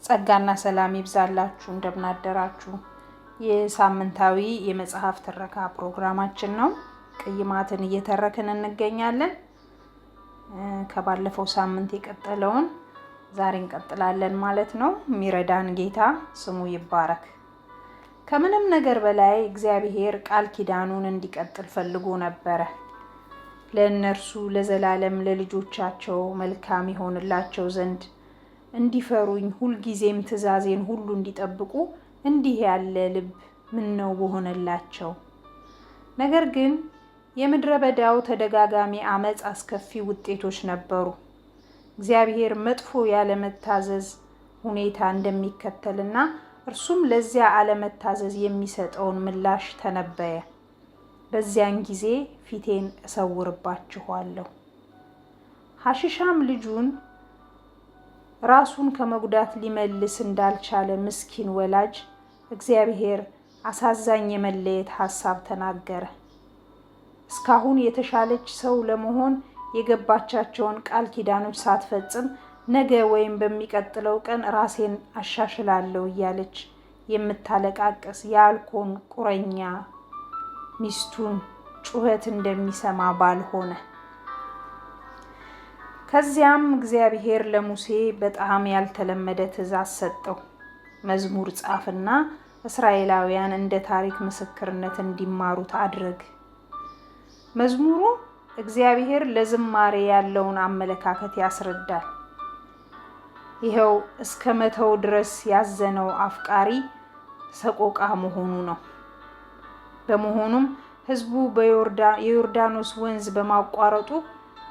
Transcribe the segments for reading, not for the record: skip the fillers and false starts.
ጸጋና ሰላም ይብዛላችሁ። እንደምናደራችሁ። የሳምንታዊ የመጽሐፍ ትረካ ፕሮግራማችን ነው። ቅይማትን እየተረክን እንገኛለን። ከባለፈው ሳምንት የቀጠለውን ዛሬ እንቀጥላለን ማለት ነው። የሚረዳን ጌታ ስሙ ይባረክ። ከምንም ነገር በላይ እግዚአብሔር ቃል ኪዳኑን እንዲቀጥል ፈልጎ ነበረ። ለእነርሱ ለዘላለም ለልጆቻቸው መልካም ይሆንላቸው ዘንድ እንዲፈሩኝ ሁልጊዜም ትእዛዜን ሁሉ እንዲጠብቁ እንዲህ ያለ ልብ ምነው በሆነላቸው። ነገር ግን የምድረ በዳው ተደጋጋሚ አመፅ አስከፊ ውጤቶች ነበሩ። እግዚአብሔር መጥፎ ያለመታዘዝ ሁኔታ እንደሚከተልና እርሱም ለዚያ አለመታዘዝ የሚሰጠውን ምላሽ ተነበየ። በዚያን ጊዜ ፊቴን እሰውርባችኋለሁ። ሐሺሻም ልጁን ራሱን ከመጉዳት ሊመልስ እንዳልቻለ ምስኪን ወላጅ እግዚአብሔር አሳዛኝ የመለየት ሐሳብ ተናገረ። እስካሁን የተሻለች ሰው ለመሆን የገባቻቸውን ቃል ኪዳኖች ሳትፈጽም ነገ ወይም በሚቀጥለው ቀን ራሴን አሻሽላለሁ እያለች የምታለቃቅስ የአልኮን ቁረኛ ሚስቱን ጩኸት እንደሚሰማ ባልሆነ። ከዚያም እግዚአብሔር ለሙሴ በጣም ያልተለመደ ትእዛዝ ሰጠው። መዝሙር ጻፍና እስራኤላውያን እንደ ታሪክ ምስክርነት እንዲማሩት አድርግ። መዝሙሩ እግዚአብሔር ለዝማሬ ያለውን አመለካከት ያስረዳል። ይኸው እስከ መተው ድረስ ያዘነው አፍቃሪ ሰቆቃ መሆኑ ነው። በመሆኑም ሕዝቡ የዮርዳኖስ ወንዝ በማቋረጡ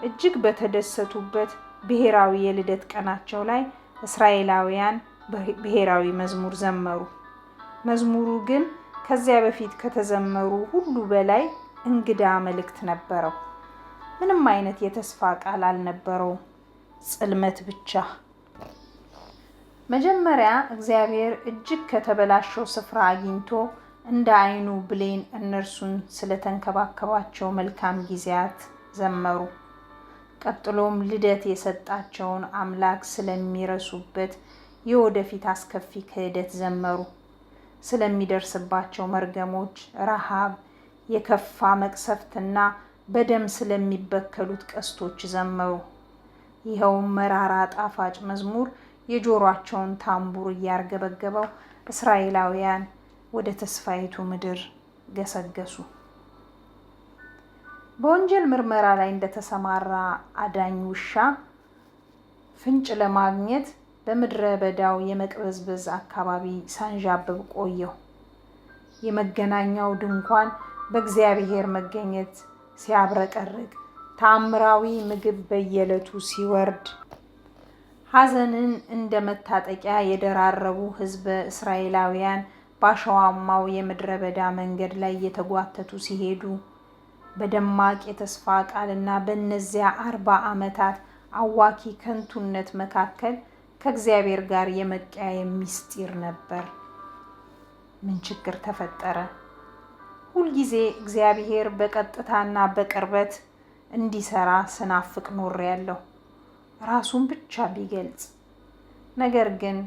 እጅግ በተደሰቱበት ብሔራዊ የልደት ቀናቸው ላይ እስራኤላውያን ብሔራዊ መዝሙር ዘመሩ። መዝሙሩ ግን ከዚያ በፊት ከተዘመሩ ሁሉ በላይ እንግዳ መልእክት ነበረው። ምንም አይነት የተስፋ ቃል አልነበረው፣ ጽልመት ብቻ። መጀመሪያ እግዚአብሔር እጅግ ከተበላሸው ስፍራ አግኝቶ እንደ ዓይኑ ብሌን እነርሱን ስለተንከባከባቸው መልካም ጊዜያት ዘመሩ። ቀጥሎም ልደት የሰጣቸውን አምላክ ስለሚረሱበት የወደፊት አስከፊ ክህደት ዘመሩ። ስለሚደርስባቸው መርገሞች፣ ረሃብ፣ የከፋ መቅሰፍትና በደም ስለሚበከሉት ቀስቶች ዘመሩ። ይኸውም መራራ ጣፋጭ መዝሙር የጆሯቸውን ታምቡር እያርገበገበው እስራኤላውያን ወደ ተስፋይቱ ምድር ገሰገሱ። በወንጀል ምርመራ ላይ እንደተሰማራ አዳኝ ውሻ ፍንጭ ለማግኘት በምድረ በዳው የመቅበዝበዝ አካባቢ ሳንዣብብ ቆየሁ። የመገናኛው ድንኳን በእግዚአብሔር መገኘት ሲያብረቀርቅ፣ ተአምራዊ ምግብ በየዕለቱ ሲወርድ፣ ሐዘንን እንደ መታጠቂያ የደራረቡ ሕዝበ እስራኤላውያን በአሸዋማው የምድረ በዳ መንገድ ላይ እየተጓተቱ ሲሄዱ፣ በደማቅ የተስፋ ቃልና በእነዚያ 40 ዓመታት አዋኪ ከንቱነት መካከል ከእግዚአብሔር ጋር የመቀያየም ምስጢር ነበር። ምን ችግር ተፈጠረ? ሁልጊዜ እግዚአብሔር በቀጥታና በቅርበት እንዲሰራ ስናፍቅ ኖሬያለሁ፣ ራሱን ብቻ ቢገልጽ። ነገር ግን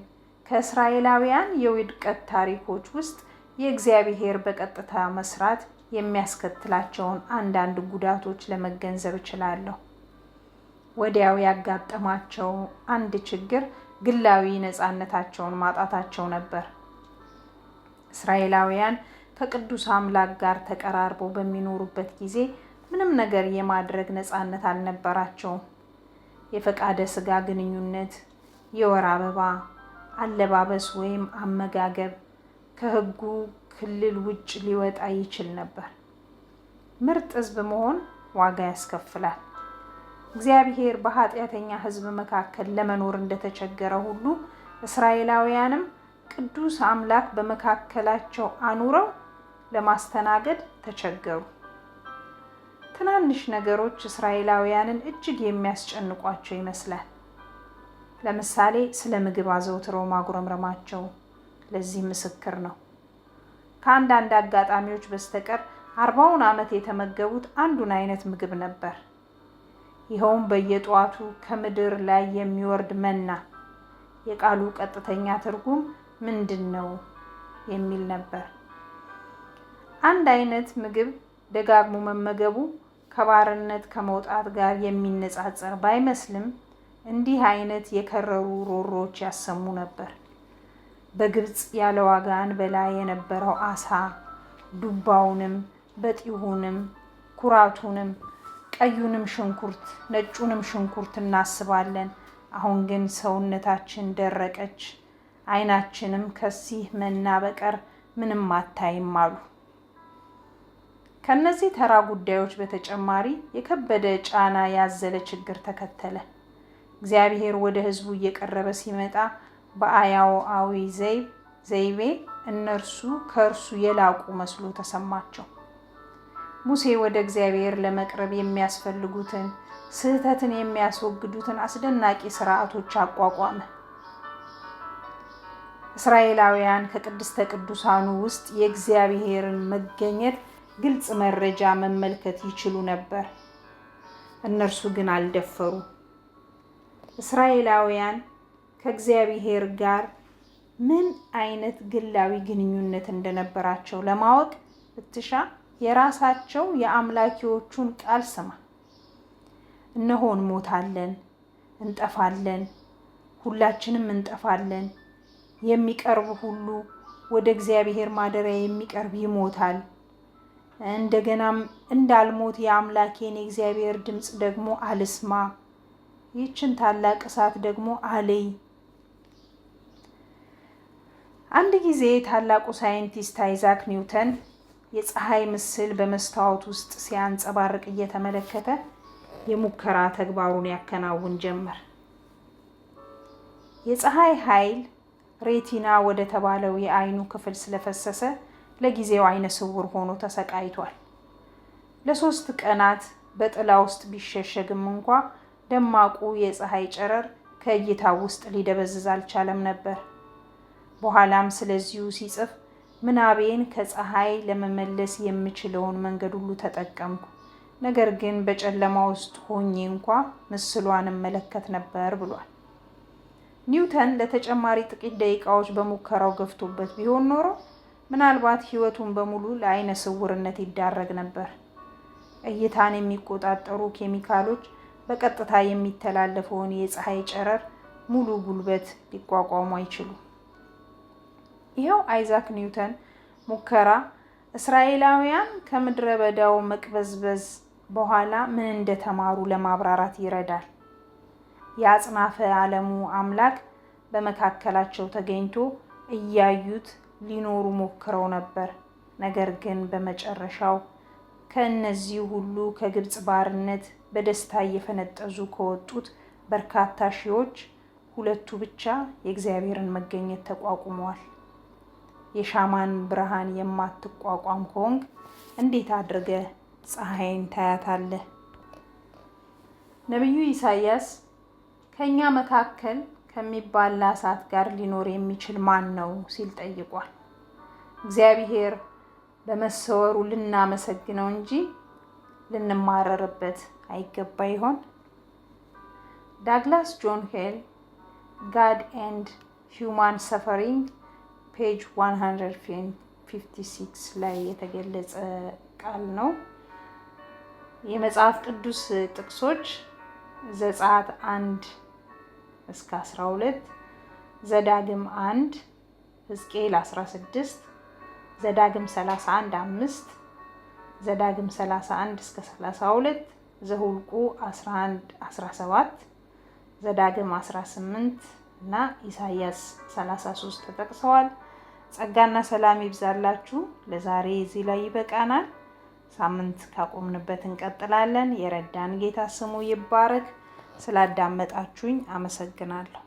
ከእስራኤላውያን የውድቀት ታሪኮች ውስጥ የእግዚአብሔር በቀጥታ መስራት የሚያስከትላቸውን አንዳንድ ጉዳቶች ለመገንዘብ እችላለሁ። ወዲያው ያጋጠማቸው አንድ ችግር ግላዊ ነፃነታቸውን ማጣታቸው ነበር። እስራኤላውያን ከቅዱስ አምላክ ጋር ተቀራርበው በሚኖሩበት ጊዜ ምንም ነገር የማድረግ ነፃነት አልነበራቸውም። የፈቃደ ሥጋ ግንኙነት፣ የወር አበባ፣ አለባበስ ወይም አመጋገብ ከሕጉ ክልል ውጭ ሊወጣ ይችል ነበር። ምርጥ ሕዝብ መሆን ዋጋ ያስከፍላል። እግዚአብሔር በኃጢአተኛ ሕዝብ መካከል ለመኖር እንደተቸገረ ሁሉ እስራኤላውያንም ቅዱስ አምላክ በመካከላቸው አኑረው ለማስተናገድ ተቸገሩ። ትናንሽ ነገሮች እስራኤላውያንን እጅግ የሚያስጨንቋቸው ይመስላል። ለምሳሌ ስለ ምግብ አዘውትረው ማጉረምረማቸው ለዚህ ምስክር ነው። ከአንዳንድ አጋጣሚዎች በስተቀር 40ውን ዓመት የተመገቡት አንዱን አይነት ምግብ ነበር። ይኸውም በየጠዋቱ ከምድር ላይ የሚወርድ መና፣ የቃሉ ቀጥተኛ ትርጉም ምንድን ነው የሚል ነበር። አንድ አይነት ምግብ ደጋግሞ መመገቡ ከባርነት ከመውጣት ጋር የሚነጻጸር ባይመስልም እንዲህ አይነት የከረሩ ሮሮዎች ያሰሙ ነበር። በግብፅ ያለ ዋጋ እንበላ የነበረው አሳ ዱባውንም፣ በጢሁንም፣ ኩራቱንም፣ ቀዩንም ሽንኩርት፣ ነጩንም ሽንኩርት እናስባለን። አሁን ግን ሰውነታችን ደረቀች፣ ዓይናችንም ከዚህ መና በቀር ምንም አታይም አሉ። ከነዚህ ተራ ጉዳዮች በተጨማሪ የከበደ ጫና ያዘለ ችግር ተከተለ። እግዚአብሔር ወደ ሕዝቡ እየቀረበ ሲመጣ በአያውአዊ ዘይቤ እነርሱ ከእርሱ የላቁ መስሎ ተሰማቸው። ሙሴ ወደ እግዚአብሔር ለመቅረብ የሚያስፈልጉትን ስህተትን የሚያስወግዱትን አስደናቂ ስርዓቶች አቋቋመ። እስራኤላውያን ከቅድስተ ቅዱሳኑ ውስጥ የእግዚአብሔርን መገኘት ግልጽ መረጃ መመልከት ይችሉ ነበር። እነርሱ ግን አልደፈሩ። እስራኤላውያን ከእግዚአብሔር ጋር ምን አይነት ግላዊ ግንኙነት እንደነበራቸው ለማወቅ ብትሻ የራሳቸው የአምላኪዎቹን ቃል ስማ። እነሆ እንሞታለን፣ እንጠፋለን፣ ሁላችንም እንጠፋለን። የሚቀርብ ሁሉ ወደ እግዚአብሔር ማደሪያ የሚቀርብ ይሞታል። እንደገናም እንዳልሞት የአምላኬን የእግዚአብሔር ድምፅ ደግሞ አልስማ። ይህችን ታላቅ እሳት ደግሞ አልይ። አንድ ጊዜ ታላቁ ሳይንቲስት አይዛክ ኒውተን የፀሐይ ምስል በመስታወት ውስጥ ሲያንጸባርቅ እየተመለከተ የሙከራ ተግባሩን ያከናውን ጀመር። የፀሐይ ኃይል ሬቲና ወደ ተባለው የአይኑ ክፍል ስለፈሰሰ ለጊዜው አይነ ስውር ሆኖ ተሰቃይቷል። ለ3 ቀናት በጥላ ውስጥ ቢሸሸግም እንኳ ደማቁ የፀሐይ ጨረር ከእይታ ውስጥ ሊደበዝዝ አልቻለም ነበር። በኋላም ስለዚሁ ሲጽፍ ምናቤን ከፀሐይ ለመመለስ የምችለውን መንገድ ሁሉ ተጠቀምኩ፣ ነገር ግን በጨለማ ውስጥ ሆኜ እንኳ ምስሏን እመለከት ነበር ብሏል። ኒውተን ለተጨማሪ ጥቂት ደቂቃዎች በሙከራው ገፍቶበት ቢሆን ኖሮ ምናልባት ሕይወቱን በሙሉ ለአይነ ስውርነት ይዳረግ ነበር። እይታን የሚቆጣጠሩ ኬሚካሎች በቀጥታ የሚተላለፈውን የፀሐይ ጨረር ሙሉ ጉልበት ሊቋቋሙ አይችሉም። ይኸው አይዛክ ኒውተን ሙከራ እስራኤላውያን ከምድረ በዳው መቅበዝበዝ በኋላ ምን እንደተማሩ ለማብራራት ይረዳል። የአጽናፈ ዓለሙ አምላክ በመካከላቸው ተገኝቶ እያዩት ሊኖሩ ሞክረው ነበር። ነገር ግን በመጨረሻው ከእነዚህ ሁሉ ከግብፅ ባርነት በደስታ እየፈነጠዙ ከወጡት በርካታ ሺዎች 2ቱ ብቻ የእግዚአብሔርን መገኘት ተቋቁመዋል። የሻማን ብርሃን የማትቋቋም ከሆንክ እንዴት አድርገህ ፀሐይን ታያታለህ? ነቢዩ ኢሳያስ ከኛ መካከል ከሚባላ እሳት ጋር ሊኖር የሚችል ማን ነው ሲል ጠይቋል። እግዚአብሔር በመሰወሩ ልናመሰግነው እንጂ ልንማረርበት አይገባ ይሆን? ዳግላስ ጆን ሄል ጋድ ኤንድ ሂውማን ሰፈሪንግ ፔጅ 156 ላይ የተገለጸ ቃል ነው። የመጽሐፍ ቅዱስ ጥቅሶች ዘጸአት 1-12፣ ዘዳግም 1፣ ሕዝቅኤል 16፣ ዘዳግም 31:5፣ ዘዳግም 31-32፣ ዘሁልቁ 11-17፣ ዘዳግም 18 እና ኢሳያስ 33 ተጠቅሰዋል። ጸጋና ሰላም ይብዛላችሁ። ለዛሬ እዚህ ላይ ይበቃናል። ሳምንት ካቆምንበት እንቀጥላለን። የረዳን ጌታ ስሙ ይባረክ። ስላዳመጣችሁኝ አመሰግናለሁ።